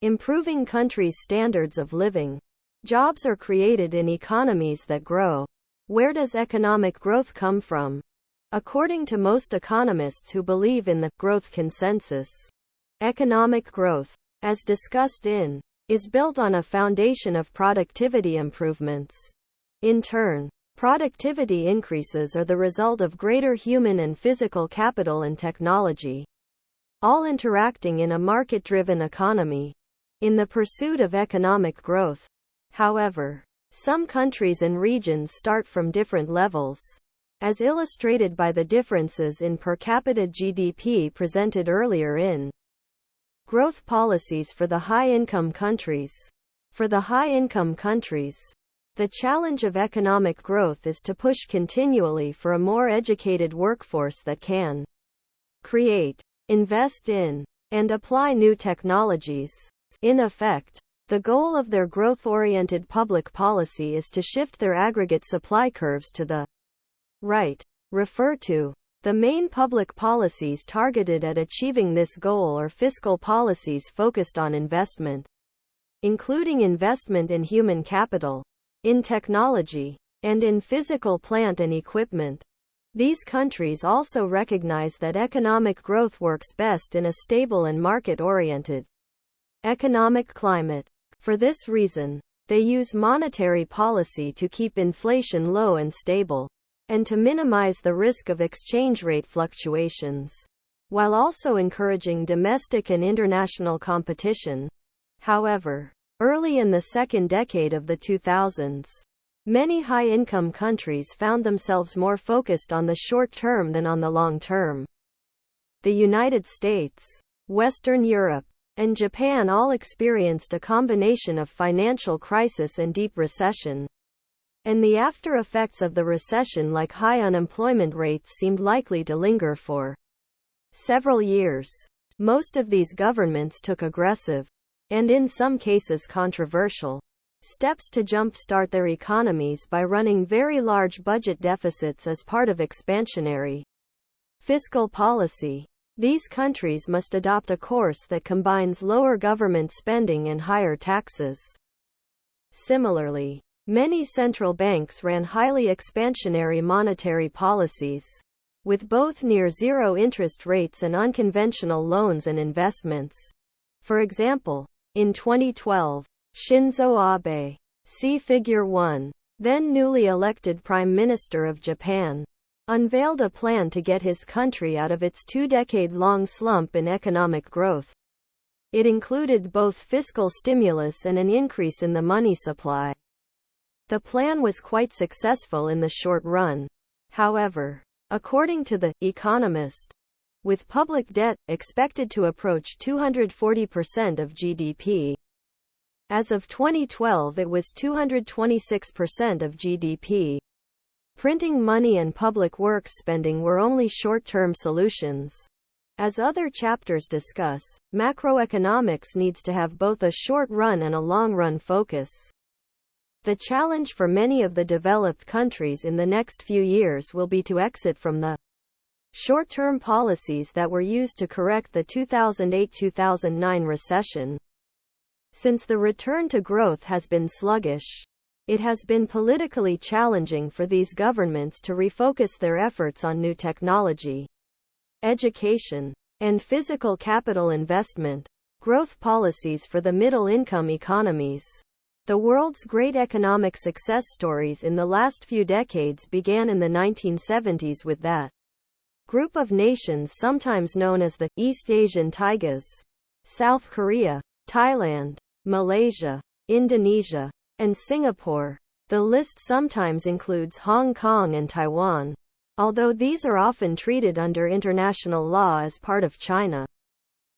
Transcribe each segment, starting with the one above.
improving countries' standards of living. Jobs are created in economies that grow. Where does economic growth come from? According to most economists who believe in the growth consensus, economic growth, as discussed in, is built on a foundation of productivity improvements. In turn, productivity increases are the result of greater human and physical capital and technology, all interacting in a market-driven economy. In the pursuit of economic growth, however, some countries and regions start from different levels, as illustrated by the differences in per capita GDP presented earlier in growth policies for the high-income countries. For the high-income countries, the challenge of economic growth is to push continually for a more educated workforce that can create, invest in, and apply new technologies. In effect, the goal of their growth-oriented public policy is to shift their aggregate supply curves to the right. Refer to the main public policies targeted at achieving this goal are fiscal policies focused on investment, including investment in human capital, in technology, and in physical plant and equipment. These countries also recognize that economic growth works best in a stable and market-oriented economic climate. For this reason, they use monetary policy to keep inflation low and stable, and to minimize the risk of exchange rate fluctuations, while also encouraging domestic and international competition. However, early in the second decade of the 2000s, many high-income countries found themselves more focused on the short term than on the long term. The United States, Western Europe, and Japan all experienced a combination of financial crisis and deep recession, and the after effects of the recession, like high unemployment rates, seemed likely to linger for several years. Most of these governments took aggressive, and in some cases controversial, steps to jumpstart their economies by running very large budget deficits as part of expansionary fiscal policy. These countries must adopt a course that combines lower government spending and higher taxes. Similarly, many central banks ran highly expansionary monetary policies, with both near-zero interest rates and unconventional loans and investments. For example, in 2012, Shinzo Abe, see Figure 1, then newly elected Prime Minister of Japan, unveiled a plan to get his country out of its two-decade-long slump in economic growth. It included both fiscal stimulus and an increase in the money supply. The plan was quite successful in the short run. However, according to The Economist, with public debt expected to approach 240% of GDP, as of 2012 it was 226% of GDP. Printing money and public works spending were only short-term solutions. As other chapters discuss, macroeconomics needs to have both a short-run and a long-run focus. The challenge for many of the developed countries in the next few years will be to exit from the short-term policies that were used to correct the 2008-2009 recession. Since the return to growth has been sluggish, it has been politically challenging for these governments to refocus their efforts on new technology, education, and physical capital investment. Growth policies for the middle-income economies. The world's great economic success stories in the last few decades began in the 1970s with that group of nations sometimes known as the East Asian Tigers: South Korea, Thailand, Malaysia, Indonesia, and Singapore. The list sometimes includes Hong Kong and Taiwan, although these are often treated under international law as part of China,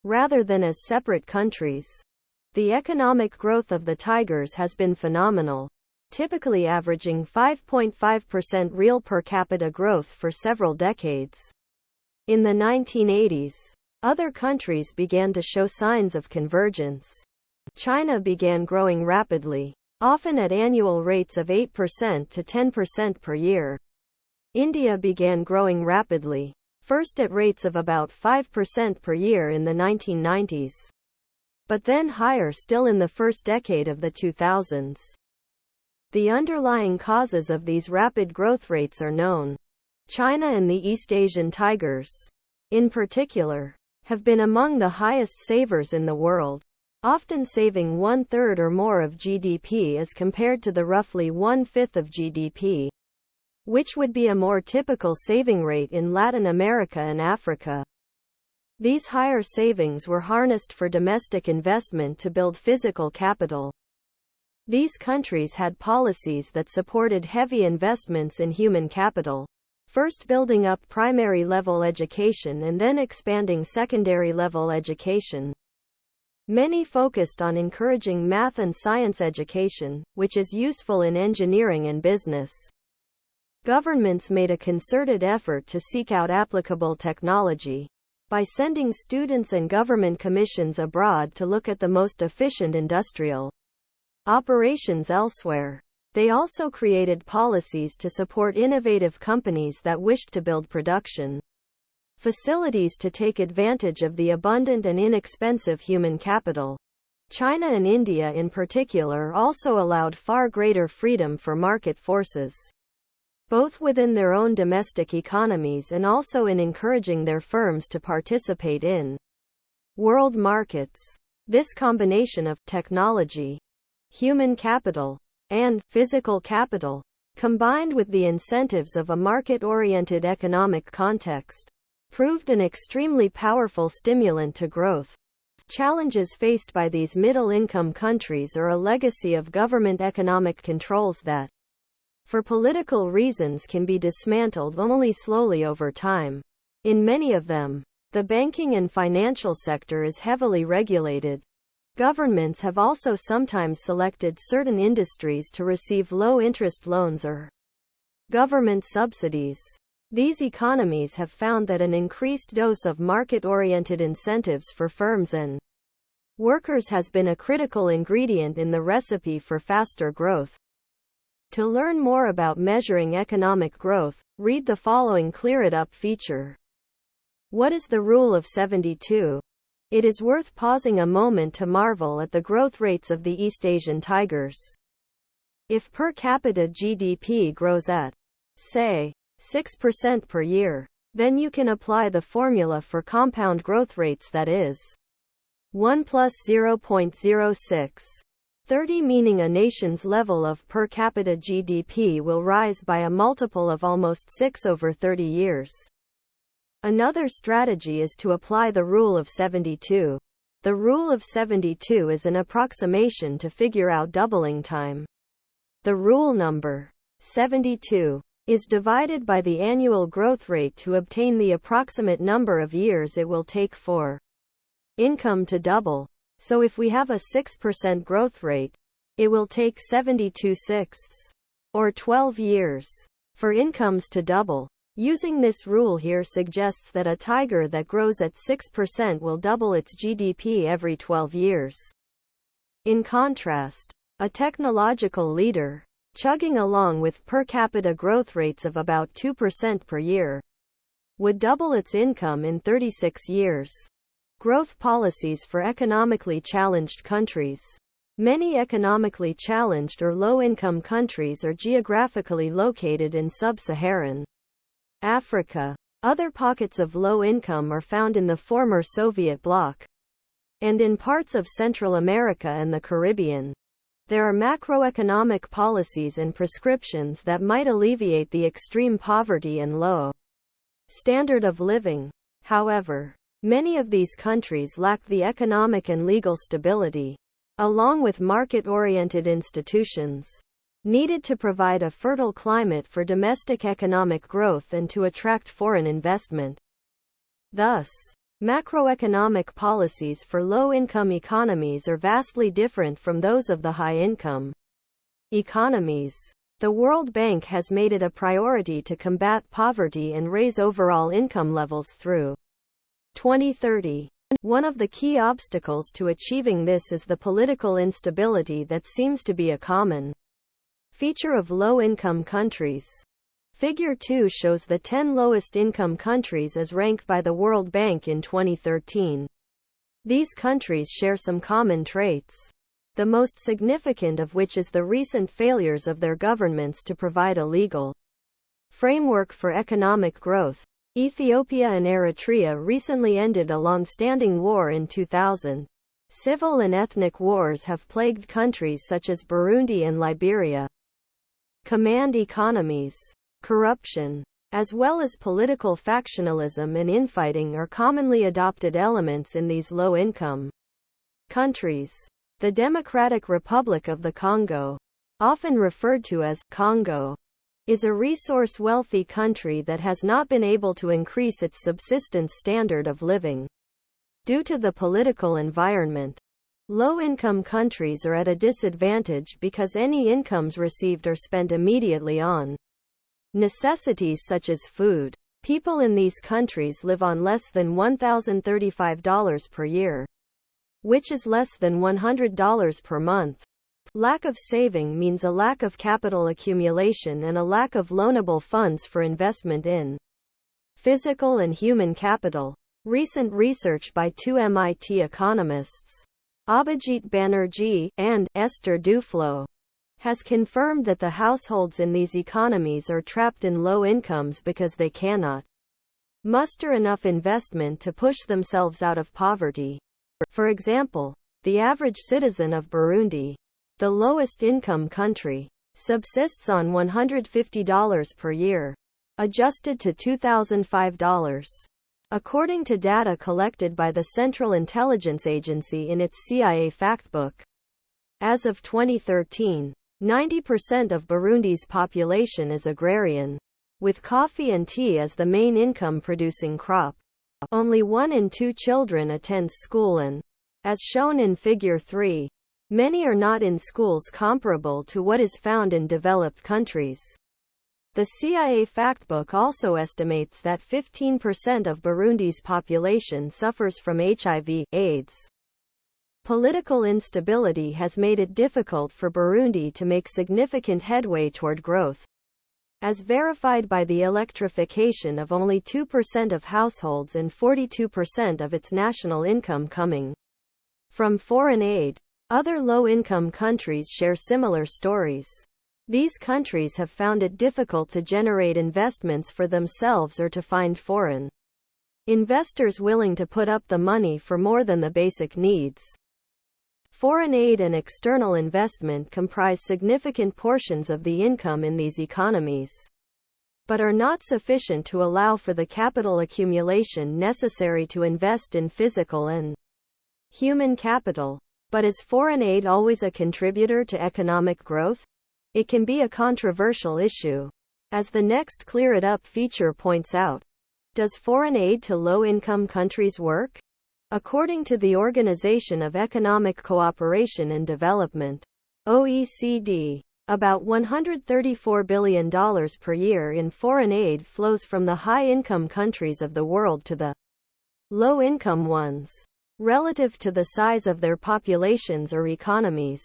rather than as separate countries. The economic growth of the Tigers has been phenomenal, typically averaging 5.5% real per capita growth for several decades. In the 1980s, other countries began to show signs of convergence. China began growing rapidly, often at annual rates of 8% to 10% per year. India began growing rapidly, first at rates of about 5% per year in the 1990s. but then higher still in the first decade of the 2000s. The underlying causes of these rapid growth rates are known. China and the East Asian tigers, in particular, have been among the highest savers in the world, often saving 1/3 or more of GDP as compared to the roughly 1/5 of GDP, which would be a more typical saving rate in Latin America and Africa. These higher savings were harnessed for domestic investment to build physical capital. These countries had policies that supported heavy investments in human capital, first building up primary-level education and then expanding secondary-level education. Many focused on encouraging math and science education, which is useful in engineering and business. Governments made a concerted effort to seek out applicable technology by sending students and government commissions abroad to look at the most efficient industrial operations elsewhere. They also created policies to support innovative companies that wished to build production facilities to take advantage of the abundant and inexpensive human capital. China and India in particular also allowed far greater freedom for market forces, both within their own domestic economies and also in encouraging their firms to participate in world markets. This combination of technology, human capital, and physical capital, combined with the incentives of a market-oriented economic context, proved an extremely powerful stimulant to growth. Challenges faced by these middle-income countries are a legacy of government economic controls that, for political reasons, can be dismantled only slowly over time. In many of them, the banking and financial sector is heavily regulated. Governments have also sometimes selected certain industries to receive low-interest loans or government subsidies. These economies have found that an increased dose of market-oriented incentives for firms and workers has been a critical ingredient in the recipe for faster growth. To learn more about measuring economic growth, read the following Clear It Up feature. What is the Rule of 72? It is worth pausing a moment to marvel at the growth rates of the East Asian tigers. If per capita GDP grows at, say, 6% per year, then you can apply the formula for compound growth rates, that is, 1 plus 0.06. 30, meaning a nation's level of per capita GDP will rise by a multiple of almost 6 over 30 years. Another strategy is to apply the Rule of 72. The Rule of 72 is an approximation to figure out doubling time. The rule number 72 is divided by the annual growth rate to obtain the approximate number of years it will take for income to double. So if we have a 6% growth rate, it will take 72/6, or 12 years, for incomes to double. Using this rule here suggests that a tiger that grows at 6% will double its GDP every 12 years. In contrast, a technological leader, chugging along with per capita growth rates of about 2% per year, would double its income in 36 years. Growth policies for economically challenged countries. Many economically challenged or low-income countries are geographically located in sub-Saharan Africa. Other pockets of low income are found in the former Soviet bloc and in parts of Central America and the Caribbean. There are macroeconomic policies and prescriptions that might alleviate the extreme poverty and low standard of living. However, many of these countries lack the economic and legal stability, along with market-oriented institutions, needed to provide a fertile climate for domestic economic growth and to attract foreign investment. Thus, macroeconomic policies for low-income economies are vastly different from those of the high-income economies. The World Bank has made it a priority to combat poverty and raise overall income levels through 2030. One of the key obstacles to achieving this is the political instability that seems to be a common feature of low-income countries. Figure 2 shows the 10 lowest income countries as ranked by the World Bank in 2013. These countries share some common traits, the most significant of which is the recent failures of their governments to provide a legal framework for economic growth. Ethiopia and Eritrea recently ended a long-standing war in 2000. Civil and ethnic wars have plagued countries such as Burundi and Liberia. Command economies, corruption, as well as political factionalism and infighting are commonly adopted elements in these low-income countries. The Democratic Republic of the Congo, often referred to as Congo, is a resource-wealthy country that has not been able to increase its subsistence standard of living. Due to the political environment, low-income countries are at a disadvantage because any incomes received are spent immediately on necessities such as food. People in these countries live on less than $1,035 per year, which is less than $100 per month. Lack of saving means a lack of capital accumulation and a lack of loanable funds for investment in physical and human capital. Recent research by two MIT economists, Abhijit Banerjee and Esther Duflo, has confirmed that the households in these economies are trapped in low incomes because they cannot muster enough investment to push themselves out of poverty. For example, the average citizen of Burundi, the lowest income country, subsists on $150 per year, adjusted to $2,005. According to data collected by the Central Intelligence Agency in its CIA Factbook, as of 2013, 90% of Burundi's population is agrarian, with coffee and tea as the main income-producing crop. Only 1 in 2 children attend school and, as shown in Figure 3, many are not in schools comparable to what is found in developed countries. The CIA Factbook also estimates that 15% of Burundi's population suffers from HIV/AIDS. Political instability has made it difficult for Burundi to make significant headway toward growth, as verified by the electrification of only 2% of households and 42% of its national income coming from foreign aid. Other low-income countries share similar stories. These countries have found it difficult to generate investments for themselves or to find foreign investors willing to put up the money for more than the basic needs. Foreign aid and external investment comprise significant portions of the income in these economies, but are not sufficient to allow for the capital accumulation necessary to invest in physical and human capital. But is foreign aid always a contributor to economic growth? It can be a controversial issue. As the next Clear It Up feature points out, does foreign aid to low-income countries work? According to the Organization of Economic Cooperation and Development, OECD, about $134 billion per year in foreign aid flows from the high-income countries of the world to the low-income ones, relative to the size of their populations or economies.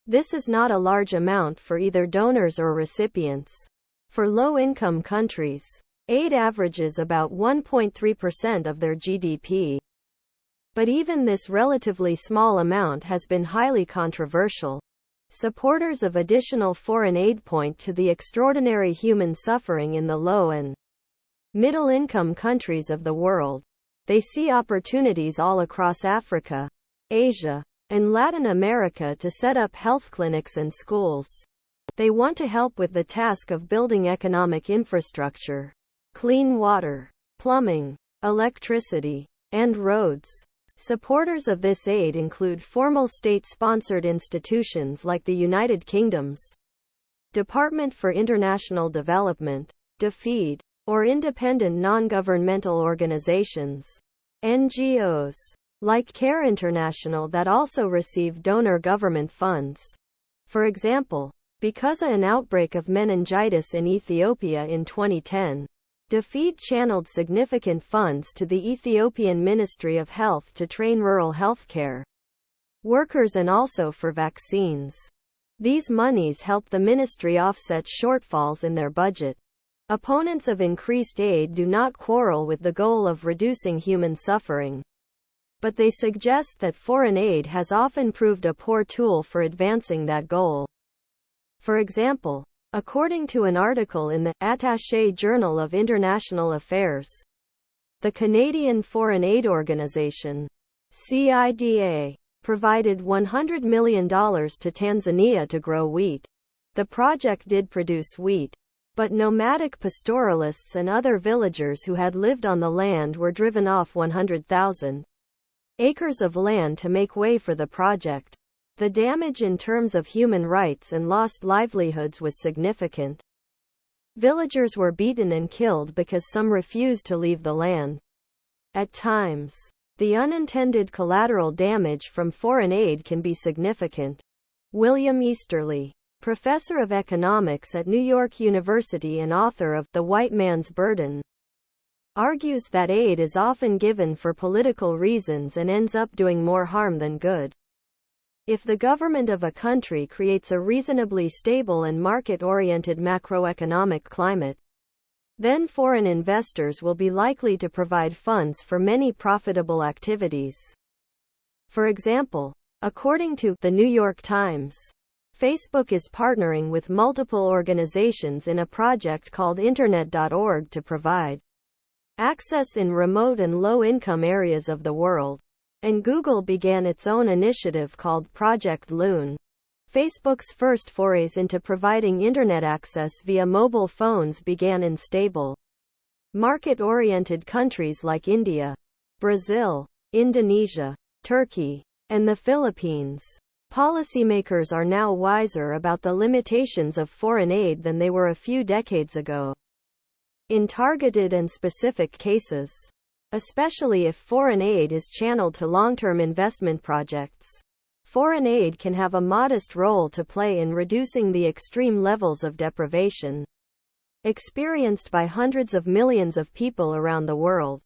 This is not a large amount for either donors or recipients. For low-income countries, aid averages about 1.3% of their GDP. But even this relatively small amount has been highly controversial. Supporters of additional foreign aid point to the extraordinary human suffering in the low and middle-income countries of the world. They see opportunities all across Africa, Asia, and Latin America to set up health clinics and schools. They want to help with the task of building economic infrastructure, clean water, plumbing, electricity, and roads. Supporters of this aid include formal state-sponsored institutions like the United Kingdom's Department for International Development, DFID, or independent non-governmental organizations, NGOs, like CARE International that also receive donor government funds. For example, because of an outbreak of meningitis in Ethiopia in 2010, DFID channeled significant funds to the Ethiopian Ministry of Health to train rural healthcare workers and also for vaccines. These monies help the ministry offset shortfalls in their budget. Opponents of increased aid do not quarrel with the goal of reducing human suffering. but they suggest that foreign aid has often proved a poor tool for advancing that goal. For example, according to an article in the Attaché Journal of International Affairs, the Canadian Foreign Aid Organization, CIDA, provided $100 million to Tanzania to grow wheat. The project did produce wheat, but nomadic pastoralists and other villagers who had lived on the land were driven off 100,000 acres of land to make way for the project. The damage in terms of human rights and lost livelihoods was significant. Villagers were beaten and killed because some refused to leave the land. At times, the unintended collateral damage from foreign aid can be significant. William Easterly, professor of economics at New York University and author of The White Man's Burden, argues that aid is often given for political reasons and ends up doing more harm than good. If the government of a country creates a reasonably stable and market-oriented macroeconomic climate, then foreign investors will be likely to provide funds for many profitable activities. For example, according to The New York Times, Facebook is partnering with multiple organizations in a project called Internet.org to provide access in remote and low-income areas of the world. And Google began its own initiative called Project Loon. Facebook's first forays into providing internet access via mobile phones began in stable, market-oriented countries like India, Brazil, Indonesia, Turkey, and the Philippines. Policymakers are now wiser about the limitations of foreign aid than they were a few decades ago. In targeted and specific cases, especially if foreign aid is channeled to long-term investment projects, foreign aid can have a modest role to play in reducing the extreme levels of deprivation experienced by hundreds of millions of people around the world.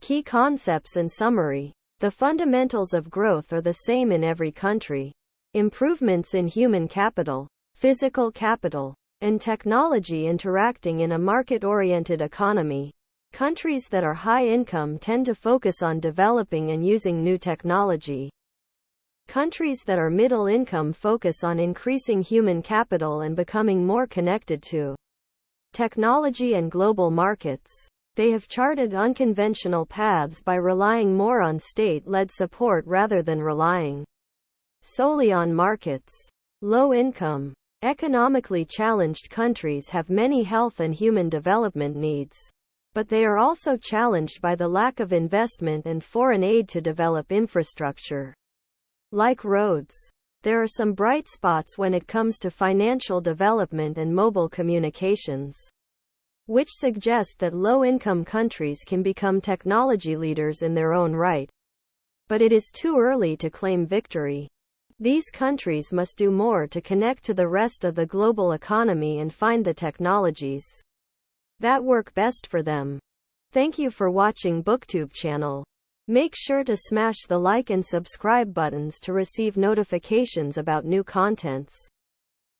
Key concepts in summary. The fundamentals of growth are the same in every country. Improvements in human capital, physical capital, and technology interacting in a market-oriented economy. Countries that are high income tend to focus on developing and using new technology. Countries that are middle income focus on increasing human capital and becoming more connected to technology and global markets. They have charted unconventional paths by relying more on state-led support rather than relying solely on markets. Low income, economically challenged countries have many health and human development needs. But they are also challenged by the lack of investment and foreign aid to develop infrastructure. Like roads, there are some bright spots when it comes to financial development and mobile communications, which suggest that low-income countries can become technology leaders in their own right. But it is too early to claim victory. These countries must do more to connect to the rest of the global economy and find the technologies that work best for them. Thank you for watching BookTube channel. Make sure to smash the like and subscribe buttons to receive notifications about new contents.